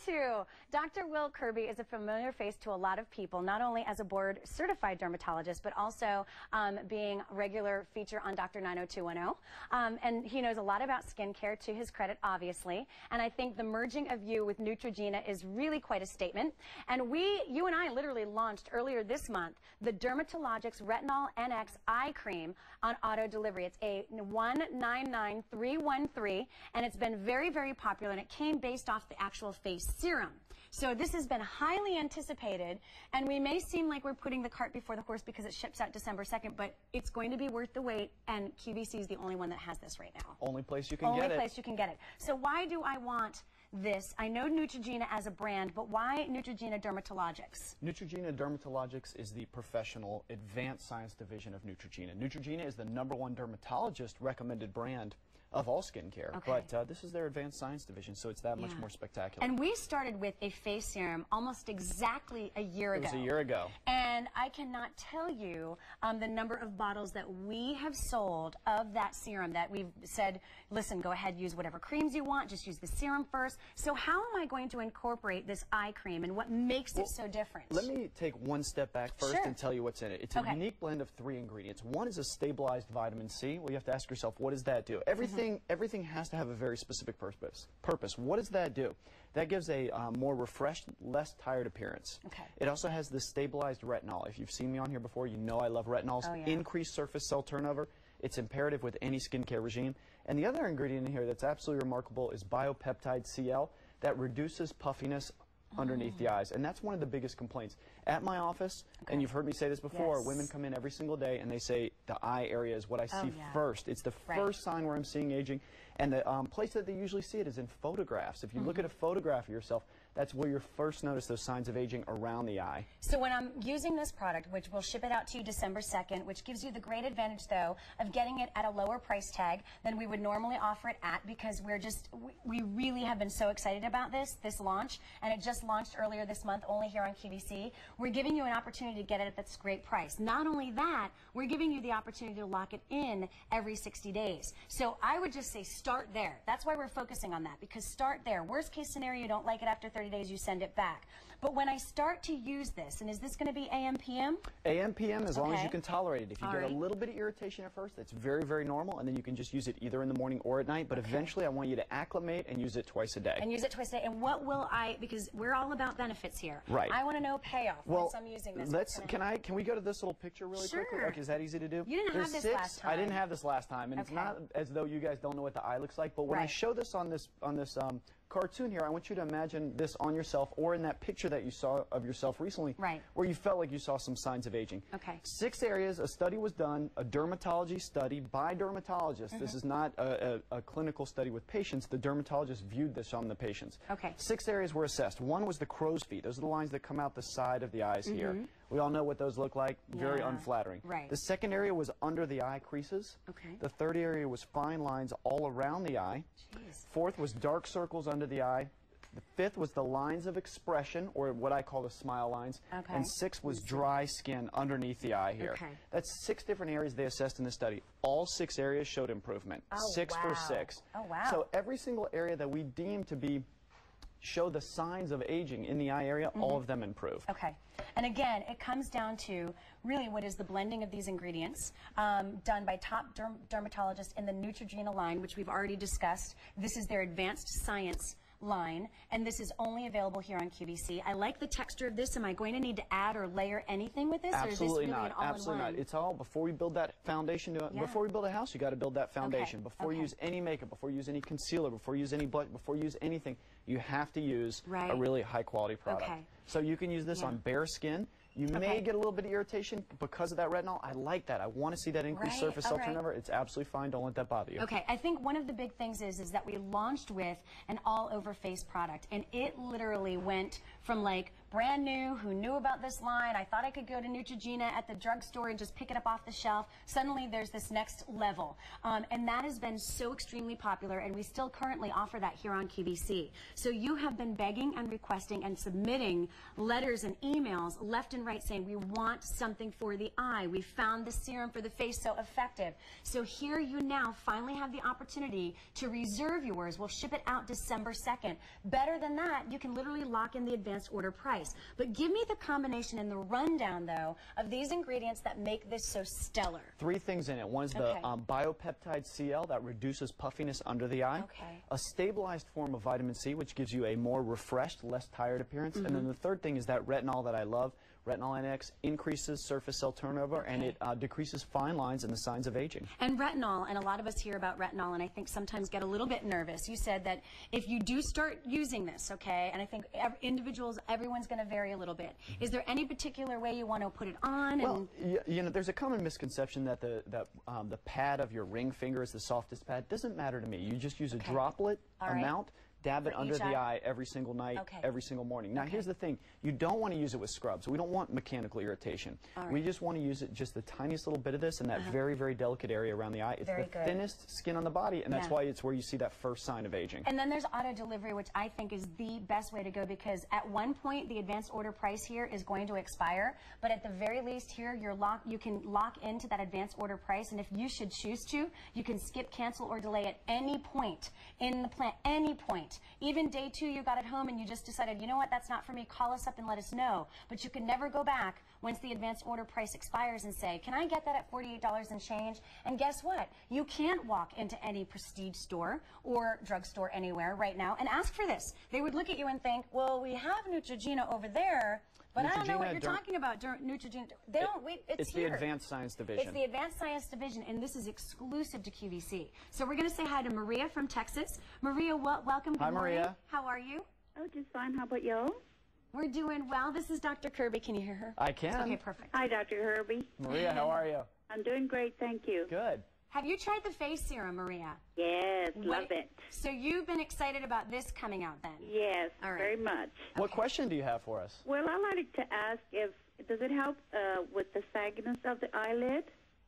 Two. Dr. Will Kirby is a familiar face to a lot of people, not only as a board-certified dermatologist, but also being a regular feature on Dr. 90210. And he knows a lot about skincare, to his credit, obviously. And I think the merging of you with Neutrogena is really quite a statement. And you and I literally launched earlier this month the Dermatologics Retinol NX Eye Cream on auto delivery. It's a 199313, and it's been very, very popular, and it came based off the actual face serum. So this has been highly anticipated, and we may seem like we're putting the cart before the horse because it ships out December 2nd, but it's going to be worth the wait, and QVC is the only one that has this right now. Only place you can get it. Only place you can get it. So why do I want this? I know Neutrogena as a brand, but why Neutrogena Dermatologics? Neutrogena Dermatologics is the professional advanced science division of Neutrogena. Neutrogena is the #1 dermatologist recommended brand of all skincare, but this is their advanced science division, so it's that much more spectacular. And we started with a face serum almost exactly a year ago. It was a year ago. And I cannot tell you the number of bottles that we have sold of that serum that we've said, listen, go ahead, use whatever creams you want, just use the serum first. So how am I going to incorporate this eye cream, and what makes it so different? Let me take one step back first and tell you what's in it. It's a unique blend of 3 ingredients. One is a stabilized vitamin C. Well, you have to ask yourself, what does that do? Everything has to have a very specific purpose. What does that do? That gives a more refreshed, less tired appearance. It also has the stabilized retinol. If you've seen me on here before, you know I love retinols. Increased surface cell turnover. It's imperative with any skincare regime. And the other ingredient in here that's absolutely remarkable is biopeptide CL that reduces puffiness underneath the eyes, and that's one of the biggest complaints at my office. And you've heard me say this before, women come in every single day and they say the eye area is what I see first. It's the first sign where I'm seeing aging, and the place that they usually see it is in photographs. If you look at a photograph of yourself, that's where you first notice those signs of aging around the eye. So when I'm using this product, which we'll ship it out to you December 2nd, which gives you the great advantage, though, of getting it at a lower price tag than we would normally offer it at, because we really have been so excited about this launch, and it just launched earlier this month, only here on QVC. We're giving you an opportunity to get it at this great price. Not only that, we're giving you the opportunity to lock it in every 60 days. So I would just say start there. That's why we're focusing on that, because start there. Worst case scenario, you don't like it after 30 days, you send it back. But when I start to use this, and is this going to be AM, PM? AM, PM, as long as you can tolerate it. If you get a little bit of irritation at first, that's very, very normal, and then you can just use it either in the morning or at night, but eventually I want you to acclimate and use it twice a day. And use it twice a day. And what will because we're all about benefits here. Right. I want to know payoff once I'm using this. Can we go to this little picture really quickly? Okay, is that easy to do? You didn't have this last time. I didn't have this last time, and it's not as though you guys don't know what the eye looks like, but when I show this on this cartoon here, I want you to imagine this on yourself, or in that picture that you saw of yourself recently, where you felt like you saw some signs of aging. 6 areas, a study was done, a dermatology study by dermatologists. This is not a clinical study with patients. The dermatologist viewed this on the patients. 6 areas were assessed. One was the crow's feet. Those are the lines that come out the side of the eyes here. We all know what those look like. Very unflattering. The second area was under the eye creases. The third area was fine lines all around the eye. Fourth was dark circles under the eye. The fifth was the lines of expression, or what I call the smile lines. And 6 was dry skin underneath the eye here. That's 6 different areas they assessed in this study. All 6 areas showed improvement. 6 for 6. So every single area that we deem to show the signs of aging in the eye area, all of them improve. And again, it comes down to really what is the blending of these ingredients done by top dermatologists in the Neutrogena line, which we've already discussed. This is their advanced science line, and this is only available here on QVC. I like the texture of this. Am I going to need to add or layer anything with this? Absolutely or is this really not. An all-in-one? Absolutely not. It's all before we build that foundation. Before we build a house, you got to build that foundation. Before you use any makeup, before you use any concealer, before you use any blush, before you use anything, you have to use a really high quality product. So you can use this on bare skin. You may get a little bit of irritation because of that retinol. I like that. I want to see that increased surface cell turnover. It's absolutely fine. Don't let that bother you. I think one of the big things is that we launched with an all-over face product, and it literally went from like brand new, who knew about this line. I thought I could go to Neutrogena at the drugstore and just pick it up off the shelf. Suddenly there's this next level. And that has been so extremely popular, and we still currently offer that here on QVC. So you have been begging and requesting and submitting letters and emails left and right saying, we want something for the eye. We found the serum for the face so effective. So here you now finally have the opportunity to reserve yours. We'll ship it out December 2nd. Better than that, you can literally lock in the advanced order price. But give me the combination and the rundown, though, of these ingredients that make this so stellar. 3 things in it. One is the biopeptide CL that reduces puffiness under the eye. A stabilized form of vitamin C, which gives you a more refreshed, less tired appearance. And then the third thing is that retinol that I love. Retinol NX increases surface cell turnover, and it decreases fine lines and the signs of aging. And retinol, and a lot of us hear about retinol, and I think sometimes get a little bit nervous. You said that if you do start using this, and I think everyone's going to vary a little bit. Is there any particular way you want to put it on? Well, you know, there's a common misconception that the pad of your ring finger is the softest pad. Doesn't matter to me. You just use a droplet amount. Dab it under the eye every single night, every single morning. Now, here's the thing. You don't want to use it with scrubs. We don't want mechanical irritation. We just want to use it just the tiniest little bit of this in that very, very delicate area around the eye. It's the thinnest skin on the body, and that's why it's where you see that first sign of aging. And then there's auto delivery, which I think is the best way to go, because at one point, the advanced order price here is going to expire, but at the very least here, you can lock into that advanced order price, and if you should choose to, you can skip, cancel, or delay at any point in the plan, any point. Even day 2, you got it home and you just decided, you know what, that's not for me, call us up and let us know. But you can never go back once the advanced order price expires and say, can I get that at $48 and change? And guess what? You can't walk into any prestige store or drugstore anywhere right now and ask for this. They would look at you and think, well, we have Neutrogena over there, but I don't know what you're talking about, Neutrogena. They don't, it's here. The Advanced Science Division. It's the Advanced Science Division, and this is exclusive to QVC. So we're going to say hi to Maria from Texas. Maria, welcome. Hi, Maria. How are you? Oh, just fine. How about y'all? We're doing well. This is Dr. Kirby. Can you hear her? I can. Okay, perfect. Hi, Dr. Kirby. Maria, how are you? I'm doing great, thank you. Good. Have you tried the face serum, Maria? Yes, love it. So you've been excited about this coming out then? Yes, very much. What question do you have for us? Well, I'd like to ask does it help with the sagginess of the eyelid?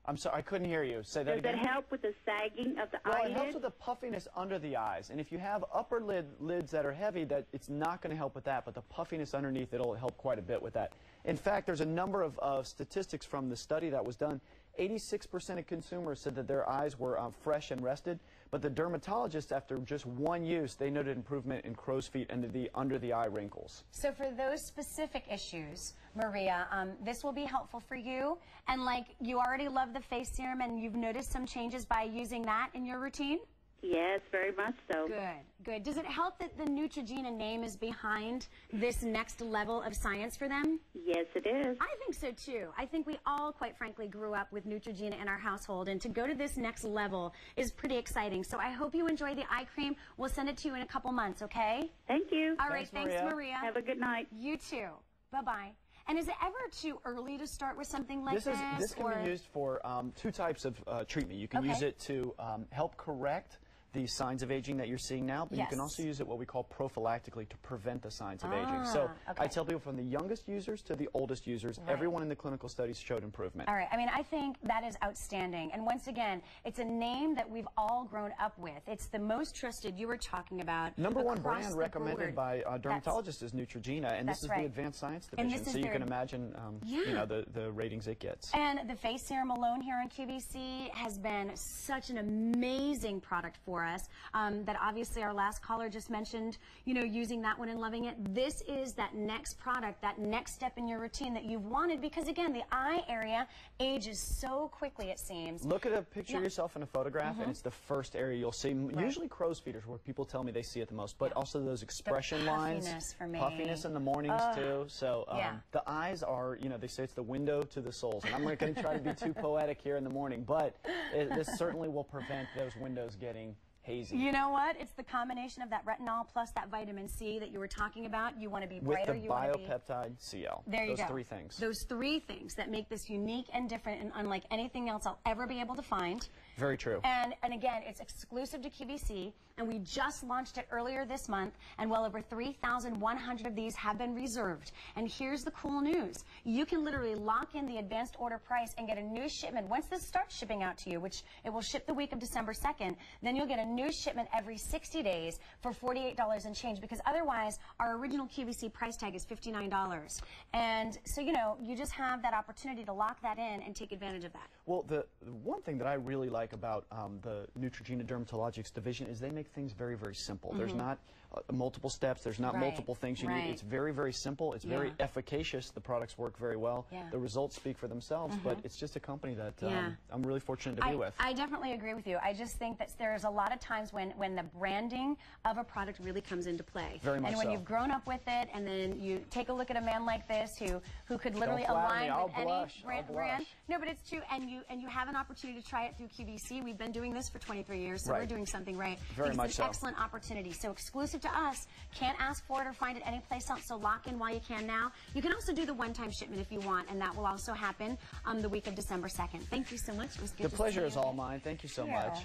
I'm sorry, I couldn't hear you. Say that again. Does it help with the sagging of the eyelid? Well, it helps with the puffiness under the eyes. And if you have upper lids that are heavy, it's not going to help with that. But the puffiness underneath, it'll help quite a bit with that. In fact, there's a number of statistics from the study that was done. 86% of consumers said that their eyes were fresh and rested, but the dermatologists, after just one use, they noted improvement in crow's feet and the under the eye wrinkles. So for those specific issues, Maria, this will be helpful for you. And like you already love the face serum and you've noticed some changes by using that in your routine? Yes, very much so. Good, good. Does it help that the Neutrogena name is behind this next level of science for them? Yes, it is. I think so, too. I think we all, quite frankly, grew up with Neutrogena in our household, and to go to this next level is pretty exciting. So I hope you enjoy the eye cream. We'll send it to you in a couple months, okay? Thank you. All right, thanks, Maria. Have a good night. You too. Bye-bye. And is it ever too early to start with something like this? This can be used for 2 types of treatment. You can use it to help correct the signs of aging that you're seeing now, but you can also use it what we call prophylactically to prevent the signs of aging. So I tell people from the youngest users to the oldest users, everyone in the clinical studies showed improvement. All right. I mean, I think that is outstanding. And once again, it's a name that we've all grown up with. It's the most trusted you were talking about. Number 1 brand recommended by dermatologists is Neutrogena, and this is the Advanced Science Division, so you can imagine you know, the ratings it gets. And the face serum alone here on QVC has been such an amazing product for us. That obviously our last caller just mentioned, you know, using that one and loving it. This is that next product, that next step in your routine that you've wanted, because again, the eye area ages so quickly, it seems. Look at a picture of yourself in a photograph, and it's the first area you'll see. Usually crow's feet is where people tell me they see it the most, but also those expression lines. For me. Puffiness in the mornings too. So the eyes are, you know, they say it's the window to the souls. And I'm not going to try to be too poetic here in the morning, but this certainly will prevent those windows getting hazy. You know what? It's the combination of that retinol plus that vitamin C that you were talking about. You want to be brighter. With the biopeptide CL. There you go. Those 3 things. Those 3 things that make this unique and different and unlike anything else I'll ever be able to find. Very true. And again, it's exclusive to QVC. and we just launched it earlier this month, and well over 3,100 of these have been reserved. And here's the cool news. You can literally lock in the advanced order price and get a new shipment. Once this starts shipping out to you, which it will ship the week of December 2nd, then you'll get a new shipment every 60 days for $48 and change, because otherwise our original QVC price tag is $59. And so, you know, you just have that opportunity to lock that in and take advantage of that. Well, the one thing that I really like about the Neutrogena Dermatologics division is they make things very, very simple. There's not multiple steps. There's not multiple things you need. It's very, very simple. It's very efficacious. The products work very well. The results speak for themselves, but it's just a company that I'm really fortunate to be with. I definitely agree with you. I just think that there's a lot of times when the branding of a product really comes into play. Very much and when so. you've grown up with it, and then you take a look at a man like this who could literally align with any brand. No, but it's true. And you have an opportunity to try it through QVC. We've been doing this for 23 years, so we're doing something right. Very much it's so. an excellent opportunity. So exclusive to us. Can't ask for it or find it anyplace else, so lock in while you can now. You can also do the one-time shipment if you want, and that will also happen the week of December 2nd. Thank you so much. It was good to see you. The pleasure is all mine. Thank you so much.